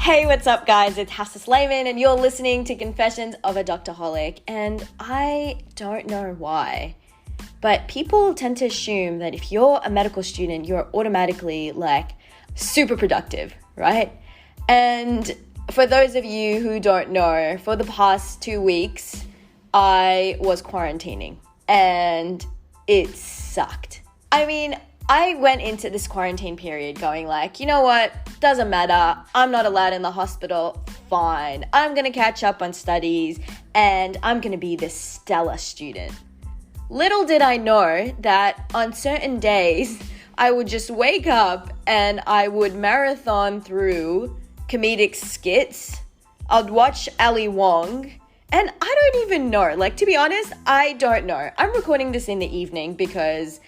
Hey, what's up, guys? It's Hassa Slayman, and you're listening to Confessions of a Doctorholic. And I don't know why, but people tend to assume that if you're a medical student, you're automatically super productive, right? And for those of you who don't know, for the past 2 weeks, I was quarantining and it sucked. I went into this quarantine period going you know what? Doesn't matter. I'm not allowed in the hospital. Fine. I'm going to catch up on studies and I'm going to be this stellar student. Little did I know that on certain days, I would just wake up and I would marathon through comedic skits. I'd watch Ali Wong. And I don't even know. To be honest, I don't know. I'm recording this in the evening because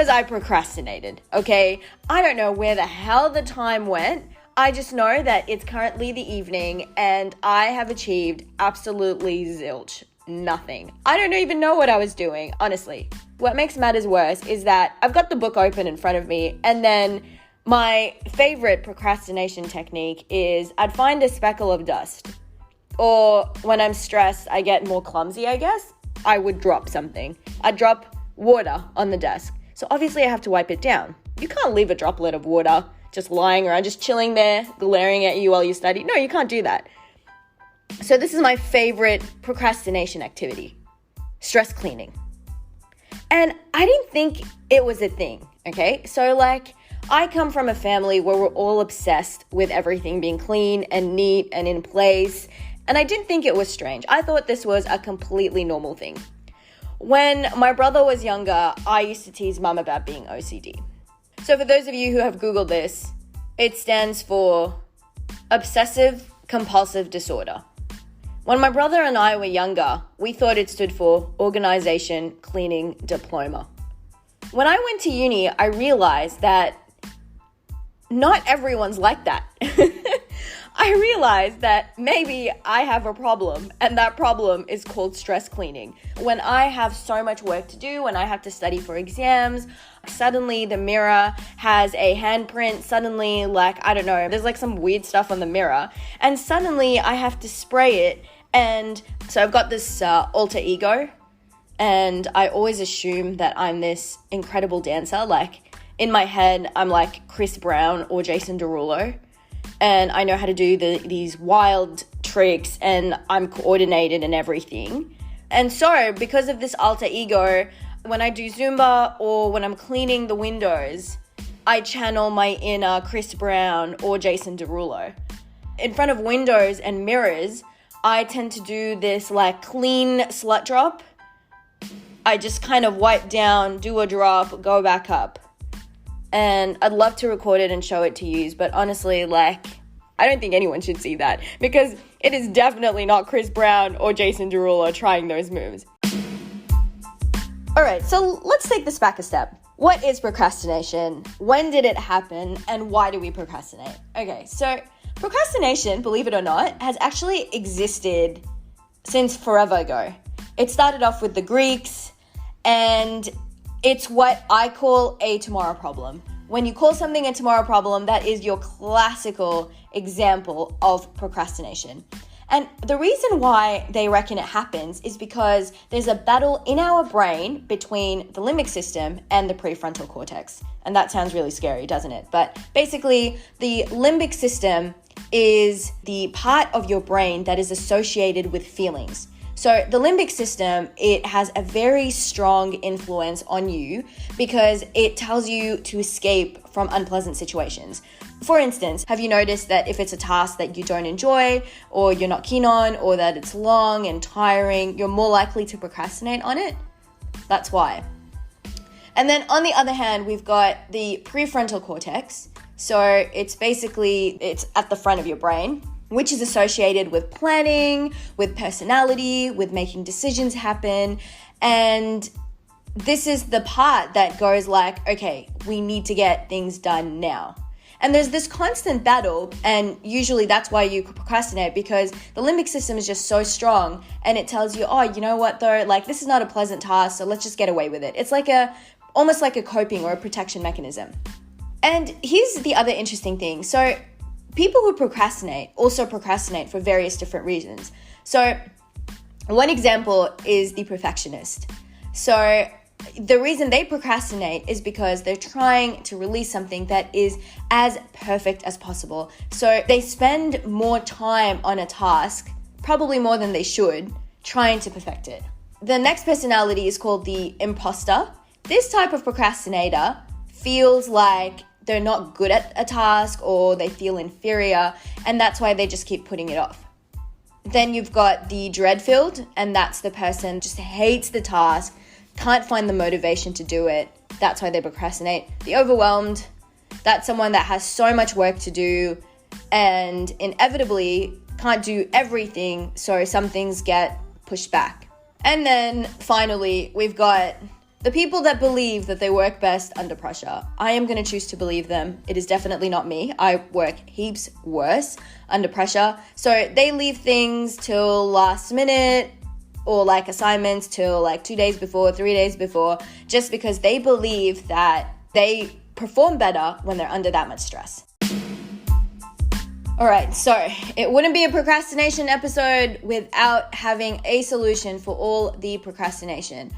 I procrastinated, okay? I don't know where the hell the time went. I just know that it's currently the evening and I have achieved absolutely zilch. Nothing. I don't even know what I was doing, honestly. What makes matters worse is that I've got the book open in front of me, and then my favorite procrastination technique is I'd find a speckle of dust. Or when I'm stressed, I get more clumsy, I guess. I would drop something. I'd drop water on the desk. So obviously I have to wipe it down. You can't leave a droplet of water just lying around, just chilling there, glaring at you while you study. No, you can't do that. So this is my favorite procrastination activity, stress cleaning. And I didn't think it was a thing, okay? So I come from a family where we're all obsessed with everything being clean and neat and in place. And I didn't think it was strange. I thought this was a completely normal thing. When my brother was younger, I used to tease mum about being OCD. So for those of you who have Googled this, it stands for obsessive compulsive disorder. When my brother and I were younger, we thought it stood for Organization Cleaning Diploma. When I went to uni, I realized that not everyone's like that. I realized that maybe I have a problem, and that problem is called stress cleaning. When I have so much work to do, when I have to study for exams, suddenly the mirror has a handprint, suddenly I don't know, there's some weird stuff on the mirror, and suddenly I have to spray it. And so I've got this alter ego, and I always assume that I'm this incredible dancer. In my head, I'm like Chris Brown or Jason Derulo. And I know how to do these wild tricks, and I'm coordinated and everything. And so, because of this alter ego, when I do Zumba or when I'm cleaning the windows, I channel my inner Chris Brown or Jason Derulo. In front of windows and mirrors, I tend to do this clean slut drop. I just kind of wipe down, do a drop, go back up. And I'd love to record it and show it to you, but honestly, I don't think anyone should see that because it is definitely not Chris Brown or Jason Derulo trying those moves. All right, so let's take this back a step. What is procrastination? When did it happen? And why do we procrastinate? Okay, so procrastination, believe it or not, has actually existed since forever ago. It started off with the Greeks, and it's what I call a tomorrow problem. When you call something a tomorrow problem, that is your classical example of procrastination. And the reason why they reckon it happens is because there's a battle in our brain between the limbic system and the prefrontal cortex. And that sounds really scary, doesn't it? But basically, the limbic system is the part of your brain that is associated with feelings. So the limbic system, it has a very strong influence on you because it tells you to escape from unpleasant situations. For instance, have you noticed that if it's a task that you don't enjoy or you're not keen on or that it's long and tiring, you're more likely to procrastinate on it? That's why. And then on the other hand, we've got the prefrontal cortex. So it's at the front of your brain, which is associated with planning, with personality, with making decisions happen. And this is the part that goes okay, we need to get things done now. And there's this constant battle, and usually that's why you procrastinate, because the limbic system is just so strong and it tells you, oh, you know what though, this is not a pleasant task, so let's just get away with it. It's almost like a coping or a protection mechanism. And here's the other interesting thing. So people who procrastinate also procrastinate for various different reasons. So one example is the perfectionist. So the reason they procrastinate is because they're trying to release something that is as perfect as possible. So they spend more time on a task, probably more than they should, trying to perfect it. The next personality is called the imposter. This type of procrastinator feels like they're not good at a task or they feel inferior, and that's why they just keep putting it off. Then you've got the dread-filled, and that's the person just hates the task, can't find the motivation to do it. That's why they procrastinate. The overwhelmed, that's someone that has so much work to do and inevitably can't do everything, so some things get pushed back. And then finally, we've got the people that believe that they work best under pressure. I am going to choose to believe them. It is definitely not me. I work heaps worse under pressure. So they leave things till last minute, or like assignments till like 2 days before, 3 days before, just because they believe that they perform better when they're under that much stress. All right, so it wouldn't be a procrastination episode without having a solution for all the procrastination.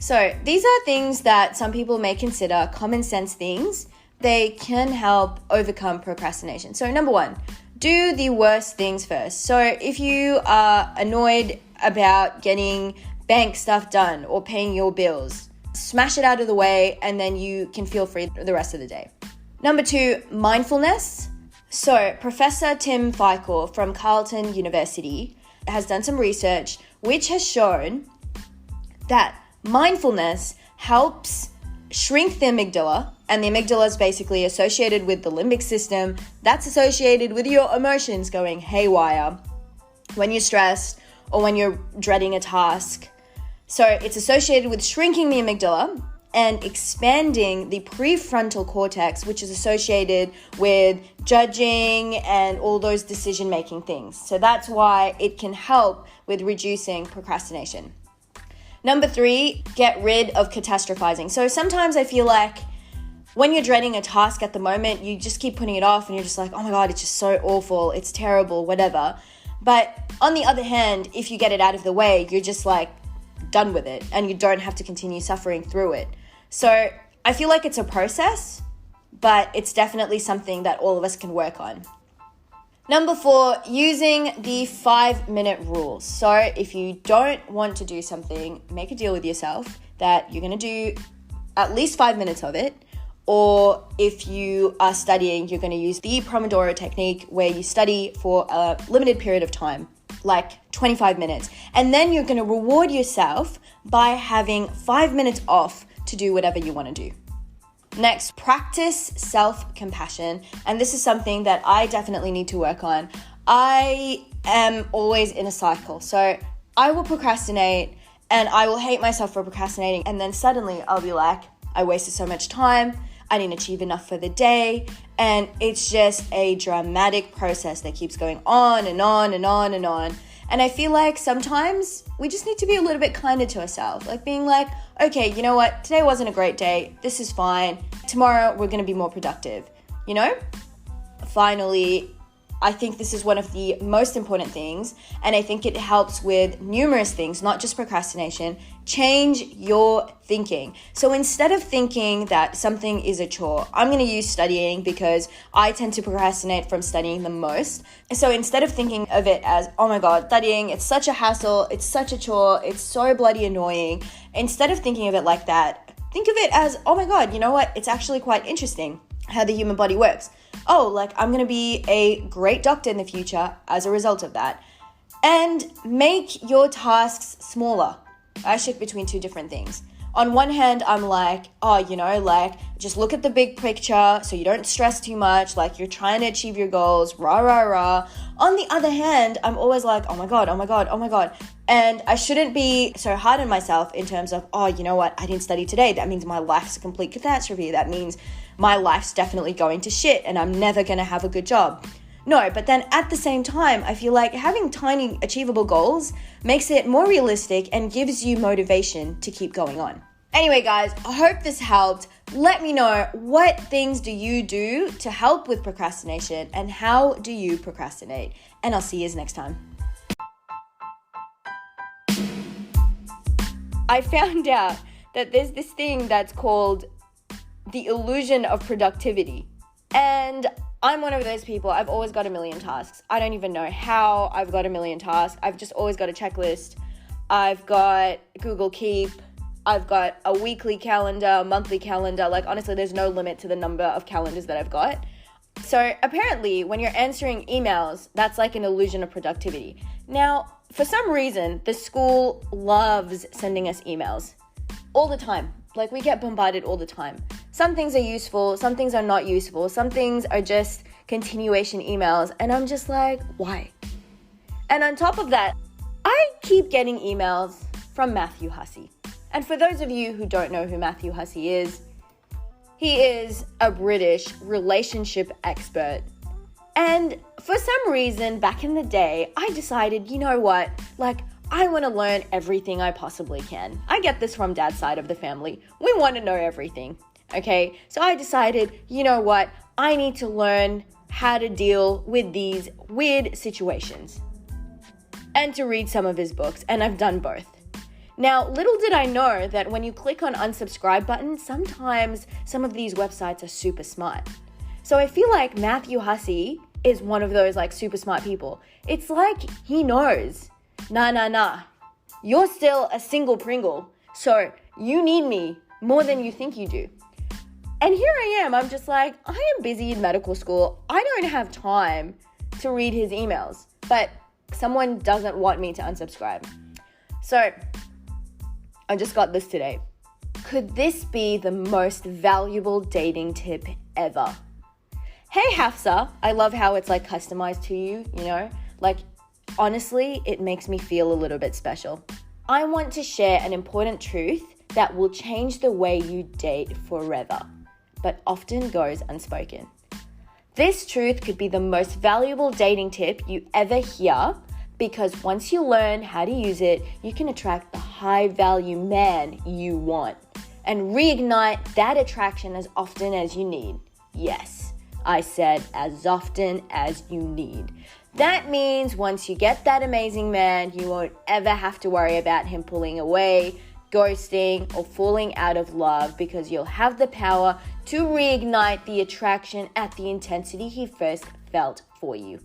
So these are things that some people may consider common sense things. They can help overcome procrastination. So number one, do the worst things first. So if you are annoyed about getting bank stuff done or paying your bills, smash it out of the way and then you can feel free the rest of the day. Number two, mindfulness. So Professor Tim Feichel from Carleton University has done some research which has shown that mindfulness helps shrink the amygdala, and the amygdala is basically associated with the limbic system. That's associated with your emotions going haywire when you're stressed or when you're dreading a task. So it's associated with shrinking the amygdala and expanding the prefrontal cortex, which is associated with judging and all those decision-making things. So that's why it can help with reducing procrastination. Number three, get rid of catastrophizing. So sometimes I feel like when you're dreading a task at the moment, you just keep putting it off and you're just like, oh my God, it's just so awful, it's terrible, whatever. But on the other hand, if you get it out of the way, you're just like done with it and you don't have to continue suffering through it. So I feel like it's a process, but it's definitely something that all of us can work on. Number four, using the 5-minute rule. So if you don't want to do something, make a deal with yourself that you're going to do at least 5 minutes of it. Or if you are studying, you're going to use the Pomodoro technique where you study for a limited period of time, like 25 minutes. And then you're going to reward yourself by having 5 minutes off to do whatever you want to do. Next, practice self-compassion. And this is something that I definitely need to work on. I am always in a cycle. So I will procrastinate and I will hate myself for procrastinating. And then suddenly I'll be like, I wasted so much time. I didn't achieve enough for the day. And it's just a dramatic process that keeps going on and on and on and on. And I feel like sometimes we just need to be a little bit kinder to ourselves. Like being like, okay, you know what? Today wasn't a great day. This is fine. Tomorrow we're going to be more productive, you know? Finally, I think this is one of the most important things, and I think it helps with numerous things, not just procrastination. Change your thinking. So instead of thinking that something is a chore, I'm going to use studying because I tend to procrastinate from studying the most. So instead of thinking of it as, oh my God, studying, it's such a hassle, it's such a chore, it's so bloody annoying. Instead of thinking of it like that, think of it as, oh my God, you know what? It's actually quite interesting how the human body works. Oh, like I'm going to be a great doctor in the future as a result of that. And make your tasks smaller. I shift between two different things. On one hand, I'm like, oh, you know, like just look at the big picture so you don't stress too much, like you're trying to achieve your goals, rah, rah, rah. On the other hand, I'm always like, oh my God, oh my God, oh my God. And I shouldn't be so hard on myself in terms of, oh, you know what, I didn't study today. That means my life's a complete catastrophe. That means my life's definitely going to shit and I'm never going to have a good job. No, but then at the same time, I feel like having tiny achievable goals makes it more realistic and gives you motivation to keep going on. Anyway, guys, I hope this helped. Let me know, what things do you do to help with procrastination and how do you procrastinate? And I'll see you next time. I found out that there's this thing that's called the illusion of productivity. And I'm one of those people. I've always got a million tasks. I don't even know how I've got a million tasks. I've just always got a checklist. I've got Google Keep. I've got a weekly calendar, a monthly calendar. Like, honestly, there's no limit to the number of calendars that I've got. So apparently, when you're answering emails, that's like an illusion of productivity. Now, for some reason, the school loves sending us emails all the time. Like, we get bombarded all the time. Some things are useful, some things are not useful, some things are just continuation emails. And I'm just like, why? And on top of that, I keep getting emails from Matthew Hussey. And for those of you who don't know who Matthew Hussey is, he is a British relationship expert. And for some reason, back in the day, I decided, you know what, like, I want to learn everything I possibly can. I get this from Dad's side of the family. We want to know everything, okay? So I decided, you know what, I need to learn how to deal with these weird situations and to read some of his books, and I've done both. Now, little did I know that when you click on unsubscribe button, sometimes some of these websites are super smart. So I feel like Matthew Hussey is one of those like super smart people. It's like he knows, nah, you're still a single Pringle, so you need me more than you think you do. And here I am, I'm just like, I am busy in medical school. I don't have time to read his emails, but someone doesn't want me to unsubscribe. So I just got this today. Could this be the most valuable dating tip ever? Hey Hafsa, I love how it's like customized to you, you know? Like, honestly, it makes me feel a little bit special. I want to share an important truth that will change the way you date forever, but often goes unspoken. This truth could be the most valuable dating tip you ever hear, because once you learn how to use it, you can attract the high-value man you want and reignite that attraction as often as you need. Yes, I said as often as you need. That means once you get that amazing man, you won't ever have to worry about him pulling away, ghosting, or falling out of love, because you'll have the power to reignite the attraction at the intensity he first felt for you.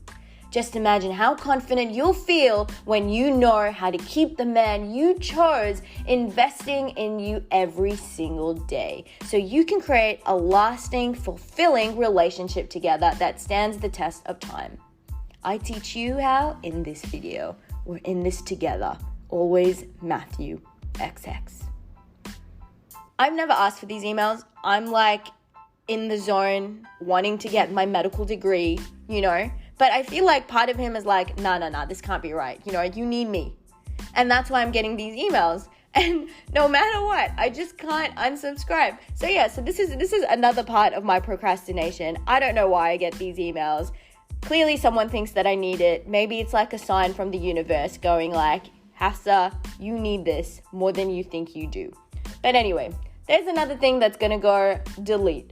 Just imagine how confident you'll feel when you know how to keep the man you chose investing in you every single day, so you can create a lasting, fulfilling relationship together that stands the test of time. I teach you how in this video. We're in this together. Always Matthew XX. I've never asked for these emails. I'm like in the zone wanting to get my medical degree, you know? But I feel like part of him is like, nah, this can't be right. You know, you need me. And that's why I'm getting these emails. And no matter what, I just can't unsubscribe. So yeah, so this is another part of my procrastination. I don't know why I get these emails. Clearly someone thinks that I need it. Maybe it's like a sign from the universe going like, Hafsa, you need this more than you think you do. But anyway, there's another thing that's gonna go delete.